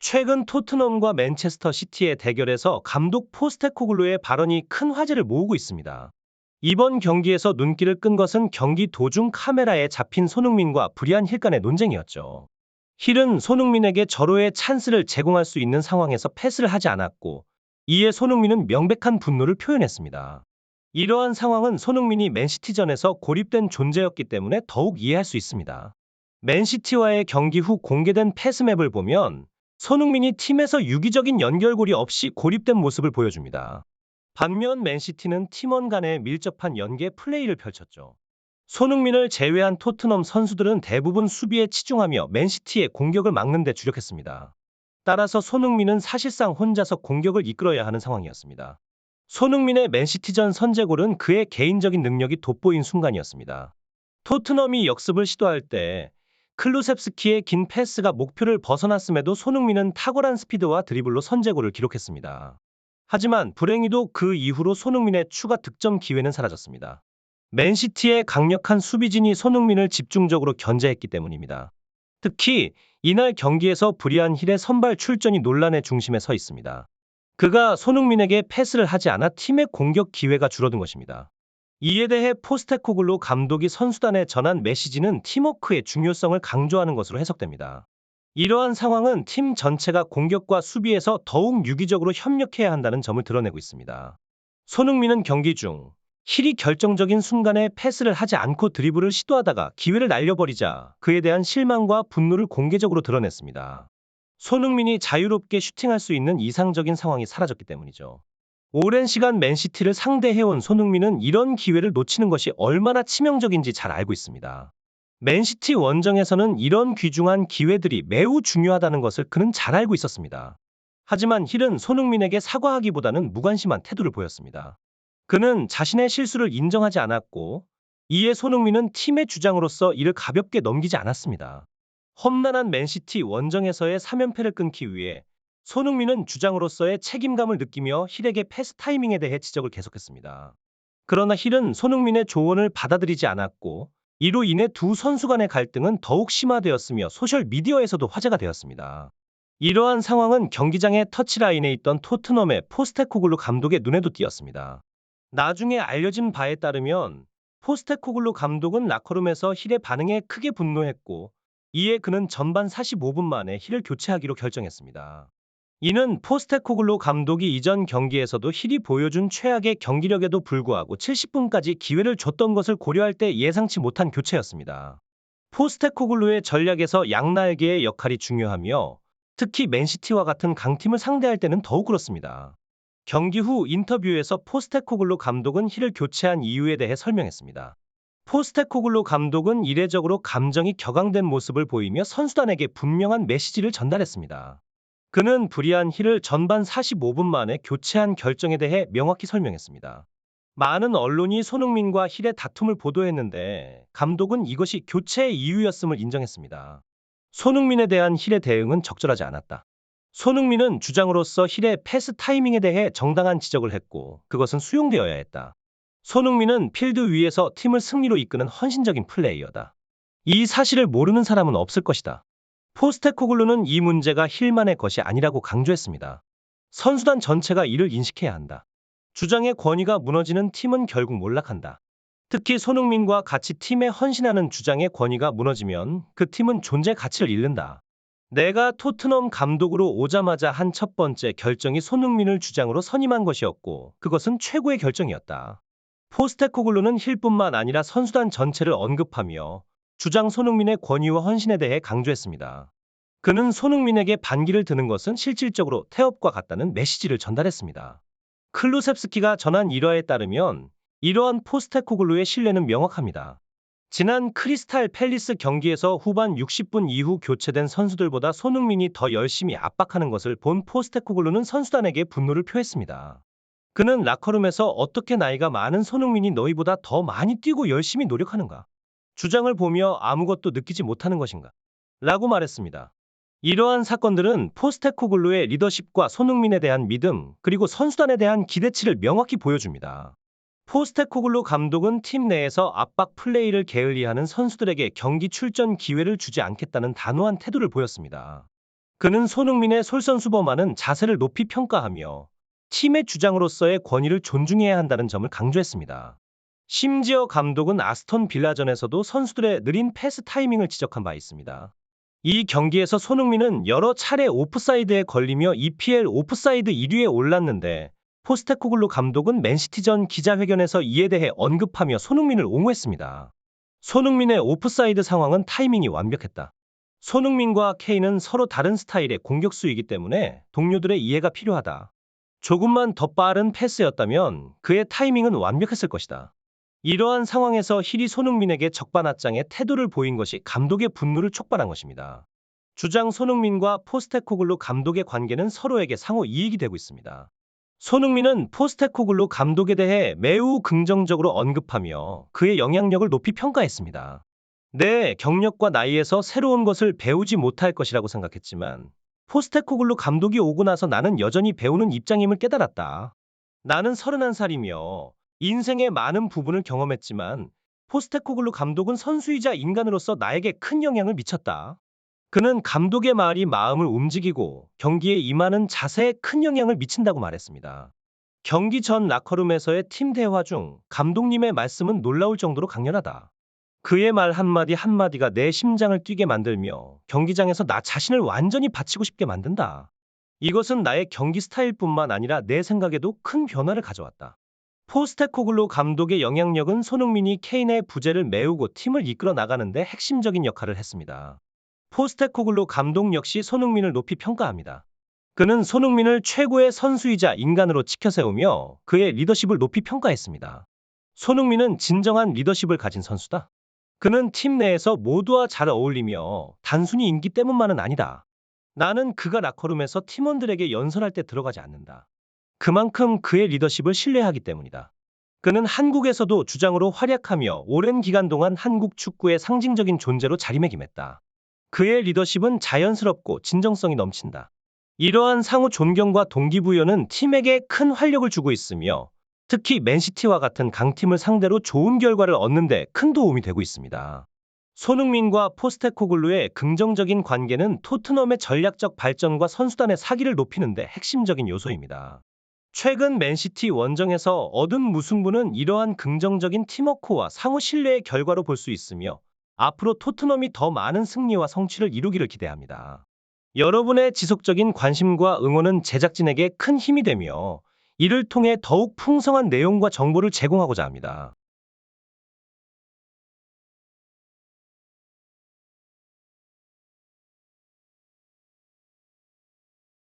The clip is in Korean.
최근 토트넘과 맨체스터 시티의 대결에서 감독 포스테코글루의 발언이 큰 화제를 모으고 있습니다. 이번 경기에서 눈길을 끈 것은 경기 도중 카메라에 잡힌 손흥민과 브리안 힐 간의 논쟁이었죠. 힐은 손흥민에게 절호의 찬스를 제공할 수 있는 상황에서 패스를 하지 않았고, 이에 손흥민은 명백한 분노를 표현했습니다. 이러한 상황은 손흥민이 맨시티전에서 고립된 존재였기 때문에 더욱 이해할 수 있습니다. 맨시티와의 경기 후 공개된 패스맵을 보면 손흥민이 팀에서 유기적인 연결고리 없이 고립된 모습을 보여줍니다. 반면 맨시티는 팀원 간의 밀접한 연계 플레이를 펼쳤죠. 손흥민을 제외한 토트넘 선수들은 대부분 수비에 치중하며 맨시티의 공격을 막는 데 주력했습니다. 따라서 손흥민은 사실상 혼자서 공격을 이끌어야 하는 상황이었습니다. 손흥민의 맨시티전 선제골은 그의 개인적인 능력이 돋보인 순간이었습니다. 토트넘이 역습을 시도할 때 클루셉스키의 긴 패스가 목표를 벗어났음에도 손흥민은 탁월한 스피드와 드리블로 선제골을 기록했습니다. 하지만 불행히도 그 이후로 손흥민의 추가 득점 기회는 사라졌습니다. 맨시티의 강력한 수비진이 손흥민을 집중적으로 견제했기 때문입니다. 특히 이날 경기에서 브리안 힐의 선발 출전이 논란의 중심에 서 있습니다. 그가 손흥민에게 패스를 하지 않아 팀의 공격 기회가 줄어든 것입니다. 이에 대해 포스테코글루 감독이 선수단에 전한 메시지는 팀워크의 중요성을 강조하는 것으로 해석됩니다. 이러한 상황은 팀 전체가 공격과 수비에서 더욱 유기적으로 협력해야 한다는 점을 드러내고 있습니다. 손흥민은 경기 중 힐이 결정적인 순간에 패스를 하지 않고 드리블을 시도하다가 기회를 날려버리자 그에 대한 실망과 분노를 공개적으로 드러냈습니다. 손흥민이 자유롭게 슈팅할 수 있는 이상적인 상황이 사라졌기 때문이죠. 오랜 시간 맨시티를 상대해온 손흥민은 이런 기회를 놓치는 것이 얼마나 치명적인지 잘 알고 있습니다. 맨시티 원정에서는 이런 귀중한 기회들이 매우 중요하다는 것을 그는 잘 알고 있었습니다. 하지만 힐은 손흥민에게 사과하기보다는 무관심한 태도를 보였습니다. 그는 자신의 실수를 인정하지 않았고, 이에 손흥민은 팀의 주장으로서 이를 가볍게 넘기지 않았습니다. 험난한 맨시티 원정에서의 3연패를 끊기 위해 손흥민은 주장으로서의 책임감을 느끼며 힐에게 패스 타이밍에 대해 지적을 계속했습니다. 그러나 힐은 손흥민의 조언을 받아들이지 않았고, 이로 인해 두 선수 간의 갈등은 더욱 심화되었으며 소셜미디어에서도 화제가 되었습니다. 이러한 상황은 경기장의 터치라인에 있던 토트넘의 포스테코글루 감독의 눈에도 띄었습니다. 나중에 알려진 바에 따르면 포스테코글루 감독은 라커룸에서 힐의 반응에 크게 분노했고, 이에 그는 전반 45분 만에 힐을 교체하기로 결정했습니다. 이는 포스테코글루 감독이 이전 경기에서도 힐이 보여준 최악의 경기력에도 불구하고 70분까지 기회를 줬던 것을 고려할 때 예상치 못한 교체였습니다. 포스테코글루의 전략에서 양날개의 역할이 중요하며 특히 맨시티와 같은 강팀을 상대할 때는 더욱 그렇습니다. 경기 후 인터뷰에서 포스테코글루 감독은 힐을 교체한 이유에 대해 설명했습니다. 포스테코글루 감독은 이례적으로 감정이 격앙된 모습을 보이며 선수단에게 분명한 메시지를 전달했습니다. 그는 브리안 힐을 전반 45분 만에 교체한 결정에 대해 명확히 설명했습니다. 많은 언론이 손흥민과 힐의 다툼을 보도했는데 감독은 이것이 교체의 이유였음을 인정했습니다. 손흥민에 대한 힐의 대응은 적절하지 않았다. 손흥민은 주장으로서 힐의 패스 타이밍에 대해 정당한 지적을 했고 그것은 수용되어야 했다. 손흥민은 필드 위에서 팀을 승리로 이끄는 헌신적인 플레이어다. 이 사실을 모르는 사람은 없을 것이다. 포스테코글루는 이 문제가 힐만의 것이 아니라고 강조했습니다. 선수단 전체가 이를 인식해야 한다. 주장의 권위가 무너지는 팀은 결국 몰락한다. 특히 손흥민과 같이 팀에 헌신하는 주장의 권위가 무너지면 그 팀은 존재 가치를 잃는다. 내가 토트넘 감독으로 오자마자 한 첫 번째 결정이 손흥민을 주장으로 선임한 것이었고 그것은 최고의 결정이었다. 포스테코글루는 힐뿐만 아니라 선수단 전체를 언급하며 주장 손흥민의 권위와 헌신에 대해 강조했습니다. 그는 손흥민에게 반기를 드는 것은 실질적으로 태업과 같다는 메시지를 전달했습니다. 클루셉스키가 전한 일화에 따르면 이러한 포스테코글루의 신뢰는 명확합니다. 지난 크리스탈 팰리스 경기에서 후반 60분 이후 교체된 선수들보다 손흥민이 더 열심히 압박하는 것을 본 포스테코글루는 선수단에게 분노를 표했습니다. 그는 라커룸에서 어떻게 나이가 많은 손흥민이 너희보다 더 많이 뛰고 열심히 노력하는가? 주장을 보며 아무것도 느끼지 못하는 것인가? 라고 말했습니다. 이러한 사건들은 포스테코글루의 리더십과 손흥민에 대한 믿음, 그리고 선수단에 대한 기대치를 명확히 보여줍니다. 포스테코글루 감독은 팀 내에서 압박 플레이를 게을리하는 선수들에게 경기 출전 기회를 주지 않겠다는 단호한 태도를 보였습니다. 그는 손흥민의 솔선수범하는 자세를 높이 평가하며 팀의 주장으로서의 권위를 존중해야 한다는 점을 강조했습니다. 심지어 감독은 아스톤 빌라전에서도 선수들의 느린 패스 타이밍을 지적한 바 있습니다. 이 경기에서 손흥민은 여러 차례 오프사이드에 걸리며 EPL 오프사이드 1위에 올랐는데 포스테코글루 감독은 맨시티전 기자회견에서 이에 대해 언급하며 손흥민을 옹호했습니다. 손흥민의 오프사이드 상황은 타이밍이 완벽했다. 손흥민과 케인은 서로 다른 스타일의 공격수이기 때문에 동료들의 이해가 필요하다. 조금만 더 빠른 패스였다면 그의 타이밍은 완벽했을 것이다. 이러한 상황에서 힐이 손흥민에게 적반하장의 태도를 보인 것이 감독의 분노를 촉발한 것입니다. 주장 손흥민과 포스테코글루 감독의 관계는 서로에게 상호 이익이 되고 있습니다. 손흥민은 포스테코글루 감독에 대해 매우 긍정적으로 언급하며 그의 영향력을 높이 평가했습니다. 내 경력과 나이에서 새로운 것을 배우지 못할 것이라고 생각했지만 포스테코글루 감독이 오고 나서 나는 여전히 배우는 입장임을 깨달았다. 나는 31살이며 인생의 많은 부분을 경험했지만 포스테코글루 감독은 선수이자 인간으로서 나에게 큰 영향을 미쳤다. 그는 감독의 말이 마음을 움직이고 경기에 임하는 자세에 큰 영향을 미친다고 말했습니다. 경기 전 라커룸에서의 팀 대화 중 감독님의 말씀은 놀라울 정도로 강렬하다. 그의 말 한마디 한마디가 내 심장을 뛰게 만들며 경기장에서 나 자신을 완전히 바치고 싶게 만든다. 이것은 나의 경기 스타일뿐만 아니라 내 생각에도 큰 변화를 가져왔다. 포스테코글루 감독의 영향력은 손흥민이 케인의 부재를 메우고 팀을 이끌어 나가는데 핵심적인 역할을 했습니다. 포스테코글루 감독 역시 손흥민을 높이 평가합니다. 그는 손흥민을 최고의 선수이자 인간으로 치켜세우며 그의 리더십을 높이 평가했습니다. 손흥민은 진정한 리더십을 가진 선수다. 그는 팀 내에서 모두와 잘 어울리며 단순히 인기 때문만은 아니다. 나는 그가 라커룸에서 팀원들에게 연설할 때 들어가지 않는다. 그만큼 그의 리더십을 신뢰하기 때문이다. 그는 한국에서도 주장으로 활약하며 오랜 기간 동안 한국 축구의 상징적인 존재로 자리매김했다. 그의 리더십은 자연스럽고 진정성이 넘친다. 이러한 상호 존경과 동기부여는 팀에게 큰 활력을 주고 있으며 특히 맨시티와 같은 강팀을 상대로 좋은 결과를 얻는 데 큰 도움이 되고 있습니다. 손흥민과 포스테코글루의 긍정적인 관계는 토트넘의 전략적 발전과 선수단의 사기를 높이는 데 핵심적인 요소입니다. 최근 맨시티 원정에서 얻은 무승부는 이러한 긍정적인 팀워크와 상호 신뢰의 결과로 볼 수 있으며 앞으로 토트넘이 더 많은 승리와 성취를 이루기를 기대합니다. 여러분의 지속적인 관심과 응원은 제작진에게 큰 힘이 되며 이를 통해 더욱 풍성한 내용과 정보를 제공하고자 합니다.